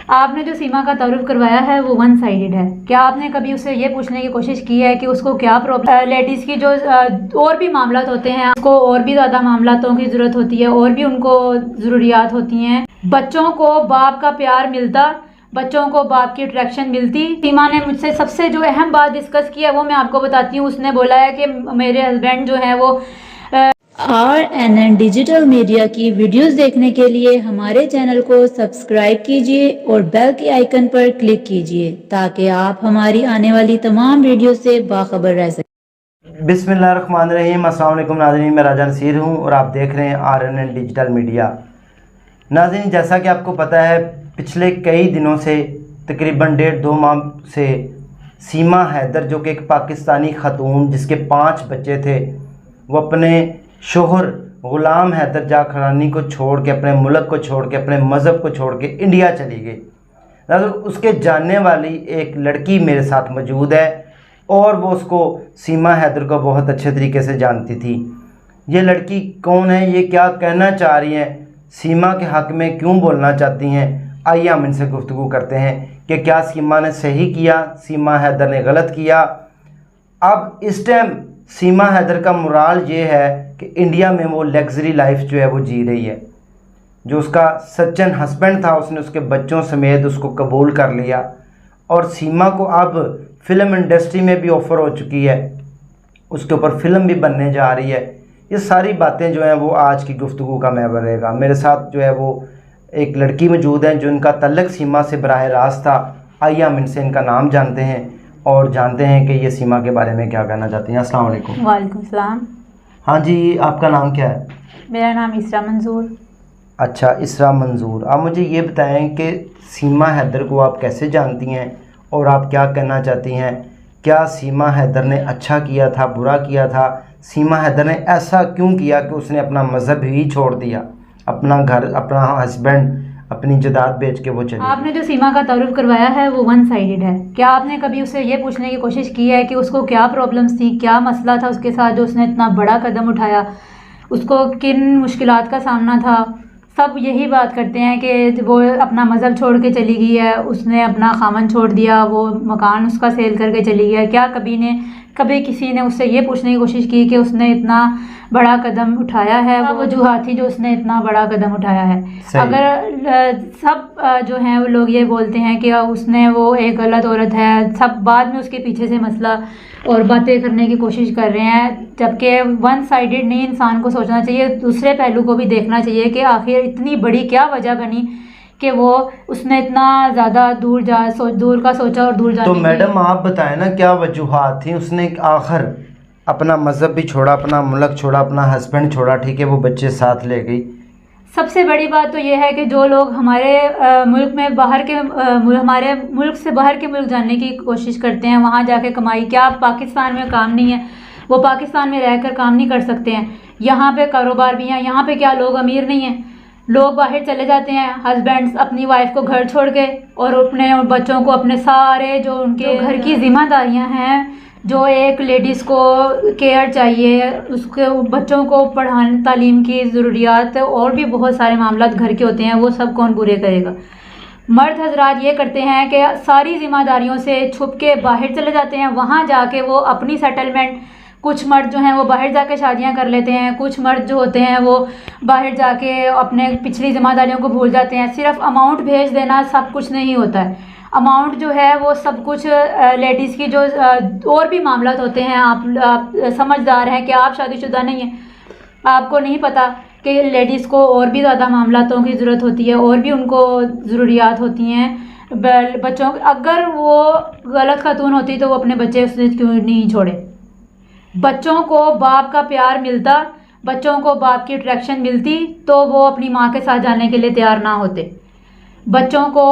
आपने जो सीमा का तारुफ करवाया है वो वन साइडेड है। क्या आपने कभी उससे ये पूछने की कोशिश की है कि उसको क्या प्रॉब्लम, लेडीज़ की जो और भी मामलात होते हैं, उसको और भी ज़्यादा मामलातों की ज़रूरत होती है, और भी उनको ज़रूरियात होती हैं। बच्चों को बाप का प्यार मिलता, बच्चों को बाप की अट्रैक्शन मिलती। सीमा ने मुझसे सबसे जो अहम बात डिस्कस की है वो मैं आपको बताती हूँ। उसने बोला है कि मेरे हस्बैंड जो हैं वो RNN डिजिटल मीडिया की वीडियोस देखने के लिए हमारे चैनल को सब्सक्राइब कीजिए और बेल के आइकन पर क्लिक कीजिए ताकि आप हमारी आने वाली तमाम वीडियो से बाखबर रह सकें। बिस्मिल्लाहिर्रहमानिर्रहीम। अस्सलाम वालेकुम नाज़रीन, मैं राजा नसीर हूँ और आप देख रहे हैं RNN डिजिटल मीडिया। नाज़रीन, जैसा कि आपको पता है, पिछले कई दिनों से तकरीबन 1.5-2 माह से सीमा हैदर, जो कि एक पाकिस्तानी ख़तून जिसके 5 बच्चे थे, वो अपने शोहर ग़ुलाम हैदर जाखरानी को छोड़ के, अपने मुल्क को छोड़ के, अपने मज़हब को छोड़ के इंडिया चली गई। नाज़रीन, उसके जानने वाली एक लड़की मेरे साथ मौजूद है और वो उसको सीमा हैदर को बहुत अच्छे तरीके से जानती थी। ये लड़की कौन है, ये क्या कहना चाह रही हैं, सीमा के हक़ में क्यों बोलना चाहती हैं, आइए हम इनसे गुफ्तगू करते हैं कि क्या सीमा ने सही किया, सीमा हैदर ने गलत किया। अब इस टाइम सीमा हैदर का मोराल ये है कि इंडिया में वो लग्जरी लाइफ जो है वो जी रही है। जो उसका सच्चन हस्बैंड था, उसने उसके बच्चों समेत उसको कबूल कर लिया और सीमा को अब फ़िल्म इंडस्ट्री में भी ऑफ़र हो चुकी है, उसके ऊपर फ़िल्म भी बनने जा रही है। ये सारी बातें जो हैं वो आज की गुफ्तगू का महवर रहेगा। मेरे साथ जो है वो एक लड़की मौजूद है जो इनका तल्लक सीमा से बराह रास्त था। आइए हम इनसे इनका नाम जानते हैं और जानते हैं कि ये सीमा के बारे में क्या कहना चाहती हैं। अस्सलाम वालेकुम। वालेकुम सलाम। हाँ जी, आपका नाम क्या है? मेरा नाम इसरा मंजूर। अच्छा, इसरा मंजूर। आप मुझे ये बताएं कि सीमा हैदर को आप कैसे जानती हैं और आप क्या कहना चाहती हैं? क्या सीमा हैदर ने अच्छा किया था, बुरा किया था? सीमा हैदर ने ऐसा क्यों किया कि उसने अपना मज़हब ही छोड़ दिया, अपना घर, अपना हस्बैंड, अपनी जायदाद बेच के वो चली? आपने जो सीमा का तारुफ करवाया है वो वन साइडेड है। क्या आपने कभी उससे ये पूछने की कोशिश की है कि उसको क्या प्रॉब्लम्स थी, क्या मसला था उसके साथ जो उसने इतना बड़ा कदम उठाया, उसको किन मुश्किलात का सामना था? सब यही बात करते हैं कि वो अपना मज़हब छोड़ के चली गई है, उसने अपना खामन छोड़ दिया, वो मकान उसका सेल करके चली गई है। क्या कभी किसी ने उससे ये पूछने की कोशिश की कि उसने इतना बड़ा कदम उठाया है, वो वजूहात थी जो उसने इतना बड़ा कदम उठाया है? अगर सब जो हैं वो लोग ये बोलते हैं कि उसने, वो एक गलत औरत है, सब बाद में उसके पीछे से मसला और बातें करने की कोशिश कर रहे हैं, जबकि वन साइडेड नहीं, इंसान को सोचना चाहिए, दूसरे पहलू को भी देखना चाहिए कि आखिर इतनी बड़ी क्या वजह बनी कि वो उसने इतना ज़्यादा दूर का सोचा और दूर जाने तो मैडम आप बताएं ना, क्या वजूहात थी? उसने आखिर अपना मज़हब भी छोड़ा, अपना मुल्क छोड़ा, अपना हस्बैंड छोड़ा, ठीक है, वो बच्चे साथ ले गई। सबसे बड़ी बात तो ये है कि जो लोग हमारे मुल्क में हमारे मुल्क से बाहर के मुल्क जाने की कोशिश करते हैं, वहाँ जाके कमाई, क्या पाकिस्तान में काम नहीं है? वो पाकिस्तान में रहकर काम नहीं कर सकते हैं? यहाँ पे कारोबार भी हैं, यहाँ पे क्या लोग अमीर नहीं हैं? लोग बाहर चले जाते हैं, हस्बैंड्स अपनी वाइफ को घर छोड़ के और अपने बच्चों को, अपने सारे जो उनके घर की जिम्मेदारियां हैं, जो एक लेडीज़ को केयर चाहिए, उसके बच्चों को पढ़ाने, तालीम की ज़रूरियात और भी बहुत सारे मामलात घर के होते हैं, वो सब कौन पूरे करेगा? मर्द हजरात ये करते हैं कि सारी जिम्मेदारियों से छुप के बाहर चले जाते हैं, वहाँ जाके वो अपनी सेटलमेंट, कुछ मर्द जो हैं वो बाहर जाके शादियां कर लेते हैं, कुछ मर्द जो होते हैं वो बाहर जाके अपने पिछली जिम्मेदारियों को भूल जाते हैं। सिर्फ अमाउंट भेज देना सब कुछ नहीं होता है। अमाउंट जो है वो सब कुछ, लेडीज़ की जो और भी मामलात होते हैं, आप समझदार हैं कि आप शादीशुदा नहीं हैं, आपको नहीं पता कि लेडीज़ को और भी ज़्यादा मामलातों की ज़रूरत होती है, और भी उनको ज़रूरियात होती हैं बच्चों। अगर वो गलत खातून होती तो वो अपने बच्चे उसने क्यों नहीं छोड़े? बच्चों को बाप का प्यार मिलता, बच्चों को बाप की अट्रैक्शन मिलती तो वो अपनी माँ के साथ जाने के लिए तैयार ना होते। बच्चों को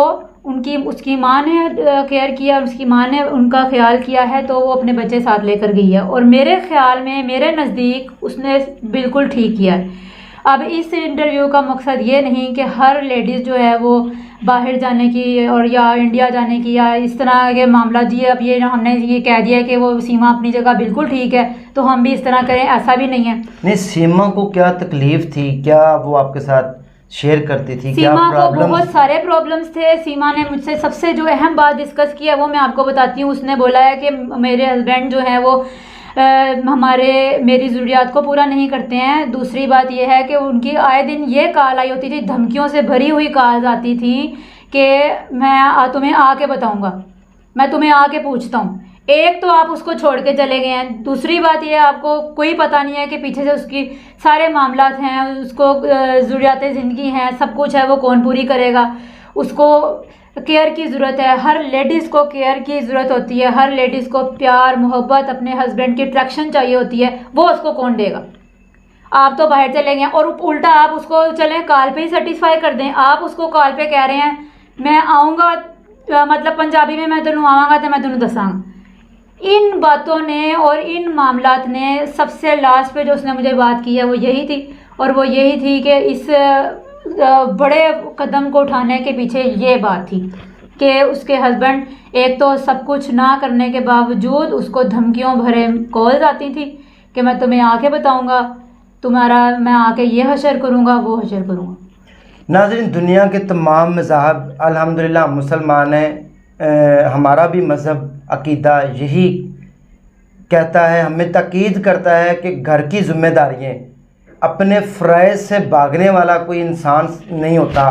उसकी माँ ने केयर किया, उसकी माँ ने उनका ख्याल किया है तो वो अपने बच्चे साथ लेकर गई है, और मेरे ख्याल में, मेरे नज़दीक उसने बिल्कुल ठीक किया है। अब इस इंटरव्यू का मकसद ये नहीं कि हर लेडीज़ जो है वो बाहर जाने की और या इंडिया जाने की या इस तरह के मामला जी, अब ये हमने ये कह दिया कि वो सीमा अपनी जगह बिल्कुल ठीक है तो हम भी इस तरह करें, ऐसा भी नहीं है। नहीं, सीमा को क्या तकलीफ़ थी? क्या वो आपके साथ शेयर करती थी? क्या सीमा को प्रॉब्लम? बहुत सारे प्रॉब्लम्स थे। सीमा ने मुझसे सबसे जो अहम बात डिस्कस की है वो मैं आपको बताती हूँ। उसने बोला है कि मेरे हस्बैंड जो हैं वो मेरी ज़रूरियात को पूरा नहीं करते हैं। दूसरी बात यह है कि उनकी आए दिन ये कॉल आई होती थी, धमकियों से भरी हुई कॉल आती थी कि मैं तुम्हें आके बताऊंगा, मैं तुम्हें आके पूछता हूँ। एक तो आप उसको छोड़ के चले गए हैं, दूसरी बात ये आपको कोई पता नहीं है कि पीछे से उसकी सारे मामलात हैं, उसको ज़रूरियात ज़िंदगी हैं, सब कुछ है, वो कौन पूरी करेगा। उसको केयर की ज़रूरत है, हर लेडीज़ को केयर की ज़रूरत होती है, हर लेडीज़ को प्यार मोहब्बत अपने हस्बैंड की अट्रैक्शन चाहिए होती है, वो उसको कौन देगा। आप तो बाहर चले गए और उल्टा आप उसको चलें कॉल पे ही सेटिस्फाई कर दें। आप उसको कॉल पे कह रहे हैं मैं आऊँगा, मतलब पंजाबी में मैं तेनू आवांगा तो मैं तेनू दसांगा। इन बातों ने और इन मामलात ने सबसे लास्ट पे जो उसने मुझे बात की है वो यही थी, और वो यही थी कि इस बड़े कदम को उठाने के पीछे ये बात थी कि उसके हस्बैंड एक तो सब कुछ ना करने के बावजूद उसको धमकियों भरे कॉल्स आती थी कि मैं तुम्हें आके बताऊंगा, तुम्हारा मैं आके ये हशर करूंगा, वो हशर करूंगा। नाज़रीन, दुनिया के तमाम मज़ाहब, अल्हम्दुलिल्लाह मुसलमान हैं, हमारा भी मज़हब अकीदा यही कहता है, हमें ताकीद करता है कि घर की ज़िम्मेदारियाँ, अपने फ़राइज़ से भागने वाला कोई इंसान नहीं होता,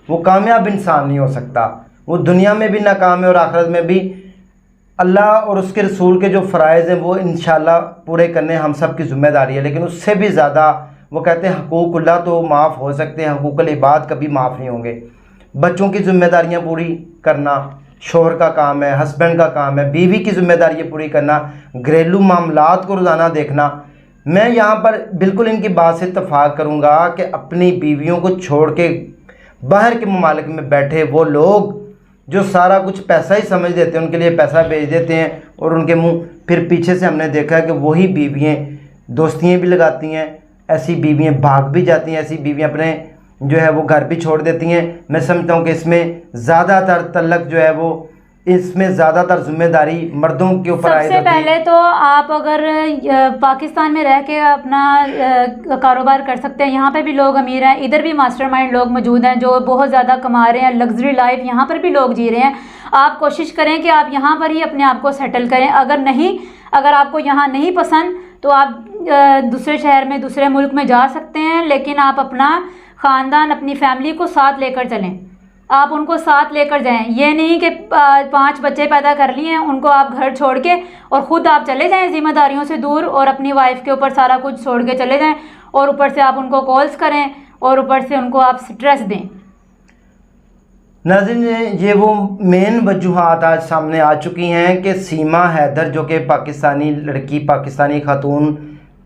वो कामयाब इंसान नहीं हो सकता। वो दुनिया में भी नाकाम है और आखिरत में भी। अल्लाह और उसके रसूल के जो फ़राइज़ हैं वो इंशाअल्लाह पूरे करने हम सब की ज़िम्मेदारी है, लेकिन उससे भी ज़्यादा वो कहते हैं हकूक़ुल्लाह तो माफ़ हो सकते हैं, हकूक़ुल इबाद कभी माफ़ नहीं होंगे। बच्चों की ज़िम्मेदारियाँ पूरी करना शोहर का काम है, हस्बैंड का काम है, बीवी की ज़िम्मेदारियाँ पूरी करना, घरेलू मामलात को रोज़ाना देखना। मैं यहाँ पर बिल्कुल इनकी बात से इत्तफ़ाक़ करूँगा कि अपनी बीवियों को छोड़ के बाहर के ममालिक में बैठे वो लोग जो सारा कुछ पैसा ही समझ देते हैं, उनके लिए पैसा भेज देते हैं और उनके मुंह फिर पीछे से हमने देखा है कि वही बीवियाँ दोस्तियाँ भी लगाती हैं, ऐसी बीवियाँ भाग भी जाती हैं, ऐसी बीवियाँ अपने जो है वो घर भी छोड़ देती हैं। मैं समझता हूँ कि इसमें ज़्यादातर तलक जो है वो इसमें ज़्यादातर जिम्मेदारी मर्दों के ऊपर आए। सबसे पहले तो आप अगर पाकिस्तान में रह के अपना कारोबार कर सकते हैं, यहाँ पे भी लोग अमीर हैं, इधर भी मास्टरमाइंड लोग मौजूद हैं जो बहुत ज़्यादा कमा रहे हैं, लग्जरी लाइफ यहाँ पर भी लोग जी रहे हैं। आप कोशिश करें कि आप यहाँ पर ही अपने आप को सेटल करें। अगर आपको यहाँ नहीं पसंद तो आप दूसरे शहर में दूसरे मुल्क में जा सकते हैं, लेकिन आप अपना ख़ानदान अपनी फैमिली को साथ लेकर चलें, आप उनको साथ लेकर जाएं। ये नहीं कि 5 बच्चे पैदा कर लिए हैं उनको आप घर छोड़ के और ख़ुद आप चले जाएं जिम्मेदारियों से दूर और अपनी वाइफ के ऊपर सारा कुछ छोड़ के चले जाएं, और ऊपर से आप उनको कॉल्स करें और ऊपर से उनको आप स्ट्रेस दें। नाज़रीन, ये वो मेन वजूहात आज सामने आ चुकी हैं कि सीमा हैदर जो कि पाकिस्तानी लड़की, पाकिस्तानी खातून,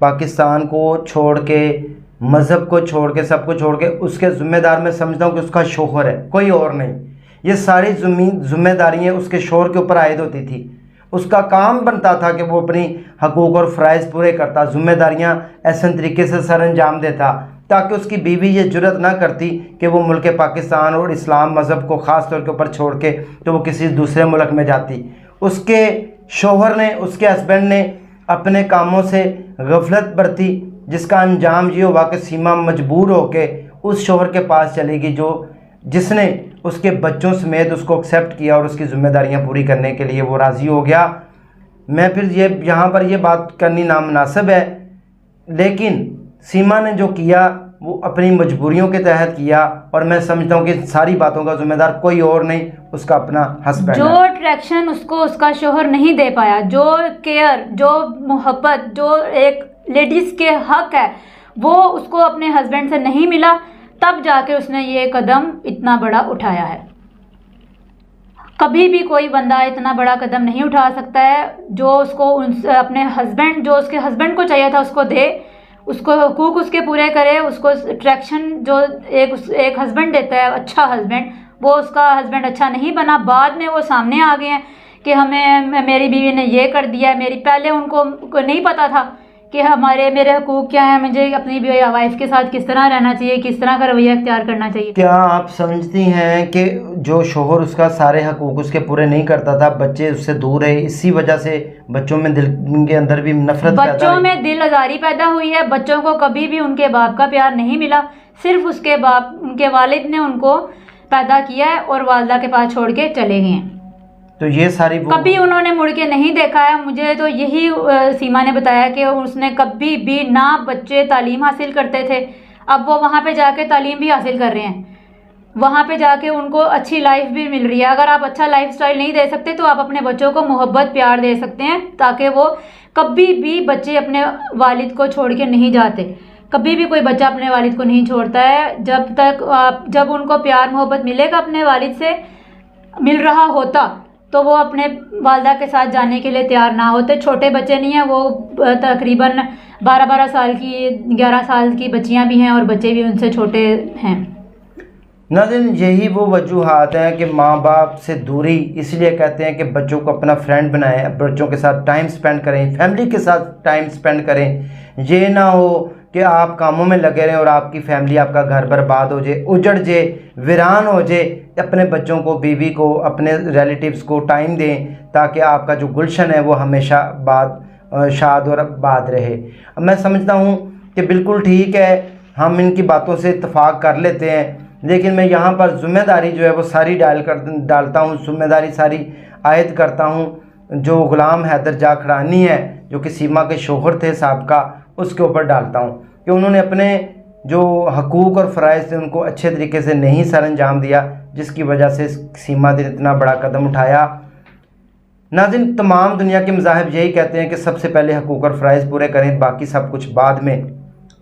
पाकिस्तान को छोड़ के, मज़हब को छोड़ के, सब को छोड़ के उसके ज़िम्मेदार मैं समझता हूँ कि उसका शोहर है, कोई और नहीं। ये सारी ज़िम्मेदारियाँ उसके शोहर के ऊपर आयद होती थी। उसका काम बनता था कि वो अपनी हकूक़ और फ़राइज़ पूरे करता, ज़िम्मेदारियाँ ऐसे तरीके से सर अंजाम देता ताकि उसकी बीवी ये जुर्रत ना करती कि वो मुल्क पाकिस्तान और इस्लाम मज़हब को ख़ास तौर के ऊपर छोड़ के तो वो किसी दूसरे मुल्क में जाती। उसके शोहर ने, उसके हस्बैंड ने अपने कामों से गफलत बरती, जिसका अंजाम ये हुआ कि सीमा मजबूर होके उस शोहर के पास चलेगी जिसने उसके बच्चों समेत उसको एक्सेप्ट किया और उसकी ज़िम्मेदारियां पूरी करने के लिए वो राज़ी हो गया। मैं फिर यहाँ पर ये बात करनी नामुनासिब है, लेकिन सीमा ने जो किया वो अपनी मजबूरियों के तहत किया, और मैं समझता हूँ कि सारी बातों का ज़िम्मेदार कोई और नहीं, उसका अपना हस्बैंड। जो अट्रैक्शन उसको उसका शोहर नहीं दे पाया, जो केयर, जो मोहब्बत, जो एक लेडीज़ के हक है वो उसको अपने हस्बैंड से नहीं मिला, तब जाके उसने ये कदम इतना बड़ा उठाया है। कभी भी कोई बंदा इतना बड़ा कदम नहीं उठा सकता है जो उसको अपने हस्बैंड, जो उसके हस्बैंड को चाहिए था उसको दे, उसको हकूक़ उसके पूरे करे, उसको अट्रैक्शन जो एक हस्बैंड देता है, अच्छा हस्बैंड, वो उसका हस्बैंड अच्छा नहीं बना। बाद में वो सामने आ गए हैं कि मेरी बीवी ने ये कर दिया है, पहले उनको नहीं पता था कि मेरे हकूक़ क्या है, मुझे अपनी वाइफ के साथ किस तरह रहना चाहिए, किस तरह का रवैया इख्तियार करना चाहिए। क्या आप समझती हैं कि जो शोहर उसका सारे हकूक़ उसके पूरे नहीं करता था, बच्चे उससे दूर है, इसी वजह से बच्चों में दिल के अंदर भी नफरत, बच्चों में दिल आज़ारी पैदा हुई है। बच्चों को कभी भी उनके बाप का प्यार नहीं मिला, सिर्फ उसके बाप उनके वालिद ने उनको पैदा किया है और वालदा के पास छोड़ के चले गए हैं। तो ये सारी कभी उन्होंने मुड़ के नहीं देखा है। मुझे तो यही सीमा ने बताया कि उसने कभी भी ना बच्चे तालीम हासिल करते थे, अब वो वहाँ पे जाके तालीम भी हासिल कर रहे हैं, वहाँ पे जाके उनको अच्छी लाइफ भी मिल रही है। अगर आप अच्छा लाइफस्टाइल नहीं दे सकते तो आप अपने बच्चों को मोहब्बत प्यार दे सकते हैं, ताकि वो कभी भी बच्चे अपने वालिद को छोड़ के नहीं जाते। कभी भी कोई बच्चा अपने वालिद को नहीं छोड़ता है। जब उनको प्यार मोहब्बत मिलेगा अपने वालिद से मिल रहा होता तो वो अपने वालदा के साथ जाने के लिए तैयार ना होते। छोटे बच्चे नहीं हैं, वो तकरीबन 12-12 साल की 11 साल की बच्चियां भी हैं और बच्चे भी उनसे छोटे हैं। नाज़रीन, यही वो वजूहात हैं कि माँ बाप से दूरी इसलिए कहते हैं कि बच्चों को अपना फ्रेंड बनाएं, बच्चों के साथ टाइम स्पेंड करें, फैमिली के साथ टाइम स्पेंड करें। ये ना हो कि आप कामों में लगे रहें और आपकी फैमिली, आपका घर बर्बाद हो जाए, उजड़ जाए, वीरान हो जाए। अपने बच्चों को, बीवी को, अपने रिलेटिव्स को टाइम दें ताकि आपका जो गुलशन है वो हमेशा शाद और आबाद रहे। मैं समझता हूँ कि बिल्कुल ठीक है, हम इनकी बातों से इत्तेफाक कर लेते हैं, लेकिन मैं यहाँ पर ज़िम्मेदारी जो है वो सारी डालता हूँ, ज़िम्मेदारी सारी आयद करता हूँ। जो ग़ुलाम हैदर जाखड़ानी है, जो कि सीमा के शोहर थे साबका, उसके ऊपर डालता हूँ कि उन्होंने अपने जो हकूक़ और फ़राइज़ थे उनको अच्छे तरीके से नहीं सर अंजाम दिया, जिसकी वजह से सीमा ने इतना बड़ा कदम उठाया। नाज़रीन, तमाम दुनिया के मज़ाहिब यही कहते हैं कि सबसे पहले हकूक़ और फ़राइज़ पूरे करें, बाकी सब कुछ बाद में।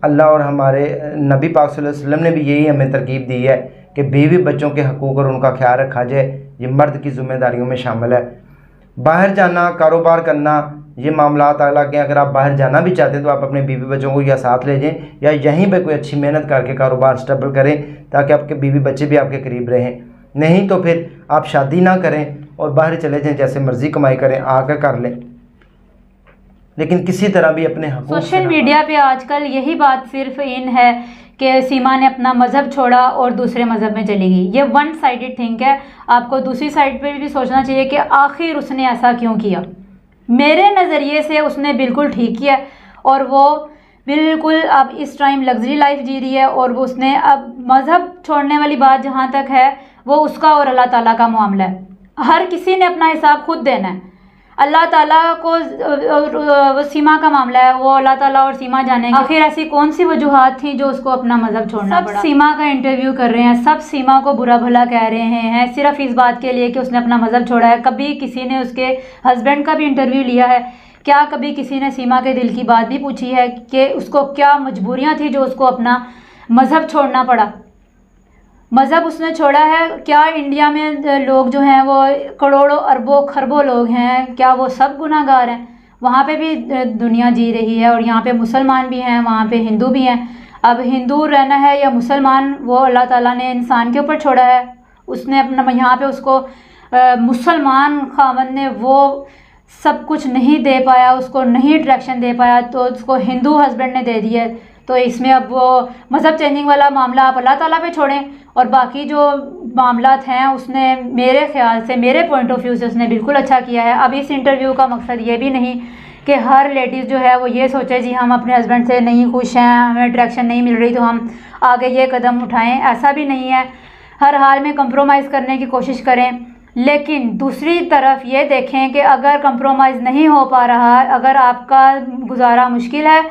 अल्लाह और हमारे नबी पाक सल्लल्लाहु अलैहि वसल्लम ने भी यही हमें तरकीब दी है कि बीवी बच्चों के हकूक़ और उनका ख्याल रखा जाए। ये मर्द की ज़िम्मेदारियों में शामिल है। बाहर जाना, कारोबार करना, ये मामलात अलग हैं। अगर आप बाहर जाना भी चाहते हैं तो आप अपने बीवी बच्चों को या साथ ले जाएं या यहीं पे कोई अच्छी मेहनत करके कारोबार स्टेबल करें, ताकि आपके बीवी बच्चे भी आपके करीब रहें। नहीं तो फिर आप शादी ना करें और बाहर चले जाएं, जैसे मर्ज़ी कमाई करें, आकर कर लें, लेकिन किसी तरह भी अपने हकूक़। सोशल मीडिया पे आजकल यही बात सिर्फ इन है कि सीमा ने अपना मज़हब छोड़ा और दूसरे मज़हब में चली गई। ये वन साइडेड थिंक है। आपको दूसरी साइड पे भी सोचना चाहिए कि आखिर उसने ऐसा क्यों किया। मेरे नज़रिए से उसने बिल्कुल ठीक किया और वो बिल्कुल अब इस टाइम लग्जरी लाइफ जी रही है। और वो उसने अब मज़हब छोड़ने वाली बात जहाँ तक है वो उसका और अल्लाह ताला का मामला है। हर किसी ने अपना हिसाब खुद देना है। अल्लाह ताला को वो सीमा का मामला है, वो अल्लाह ताला और सीमा जाने। आखिर ऐसी कौन सी वजूहात थी जो उसको अपना मज़हब छोड़ना पड़ा। सब सीमा का इंटरव्यू कर रहे हैं, सब सीमा को बुरा भला कह रहे हैं सिर्फ इस बात के लिए कि उसने अपना मज़हब छोड़ा है। कभी किसी ने उसके हस्बैंड का भी इंटरव्यू लिया है? क्या कभी किसी ने सीमा के दिल की बात भी पूछी है कि उसको क्या मजबूरियाँ थी जो उसको अपना मज़हब छोड़ना पड़ा? मज़हब उसने छोड़ा है। क्या इंडिया में लोग जो हैं वो करोड़ों अरबों खरबों लोग हैं, क्या वो सब गुनाहगार हैं? वहाँ पे भी दुनिया जी रही है और यहाँ पे मुसलमान भी हैं, वहाँ पे हिंदू भी हैं। अब हिंदू रहना है या मुसलमान, वो अल्लाह ताला ने इंसान के ऊपर छोड़ा है। उसने अपना यहाँ पे उसको मुसलमान खावंद ने वो सब कुछ नहीं दे पाया, उसको नहीं डायरेक्शन दे पाया, तो उसको हिंदू हस्बैंड ने दे दिया। तो इसमें अब वो मज़हब चेंजिंग वाला मामला आप अल्लाह ताला पे छोड़ें और बाकी जो मामलात हैं उसने मेरे ख्याल से, मेरे पॉइंट ऑफ व्यू से उसने बिल्कुल अच्छा किया है। अब इस इंटरव्यू का मकसद ये भी नहीं कि हर लेडीज़ जो है वो ये सोचे जी हम अपने हस्बैंड से नहीं खुश हैं, हमें डायरेक्शन नहीं मिल रही तो हम आगे ये कदम उठाएं, ऐसा भी नहीं है। हर हाल में कंप्रोमाइज़ करने की कोशिश करें, लेकिन दूसरी तरफ ये देखें कि अगर कंप्रोमाइज़ नहीं हो पा रहा, अगर आपका गुजारा मुश्किल है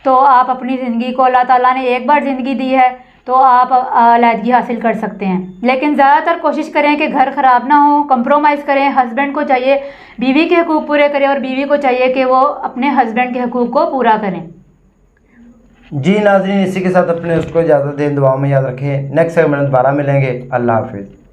तो आप अपनी ज़िंदगी को, अल्लाह ताला ने एक बार ज़िंदगी दी है तो आप अलहदगी हासिल कर सकते हैं। लेकिन ज़्यादातर कोशिश करें कि घर ख़राब ना हो, कंप्रोमाइज़ करें। हस्बैंड को चाहिए बीवी के हकूक़ पूरे करें और बीवी को चाहिए कि वो अपने हस्बैंड के हकूक़ को पूरा करें। जी नाज़रीन, इसी के साथ अपने उसको इजाज़त दें, दुआ में याद रखें। नेक्स्ट सेगमेंट में दोबारा मिलेंगे। अल्लाह हाफिज़।